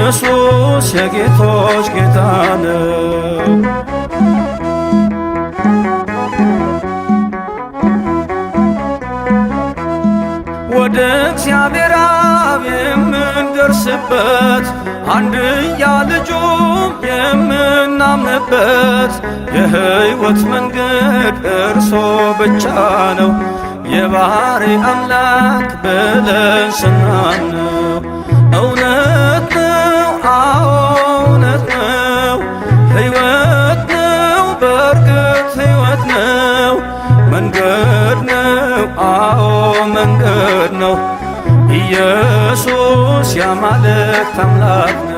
ኢየሱስ የጌቶች ጌታ ነው። ወደ እግዚአብሔር አብ የምንደርስበት አንድያ ልጁም የምናምንበት የሕይወት መንገድ እርሶ ብቻ ነው። የባሕሪ አምላክ ብለን ስናምነው እውነት ነው፣ አዎ እውነት ነው። ሕይወት ነው፣ በእርግጥ ሕይወት ነው። መንገድ ነው፣ አዎ መንገድ ነው። ኢየሱስ የአማልክት አምላክ ነው።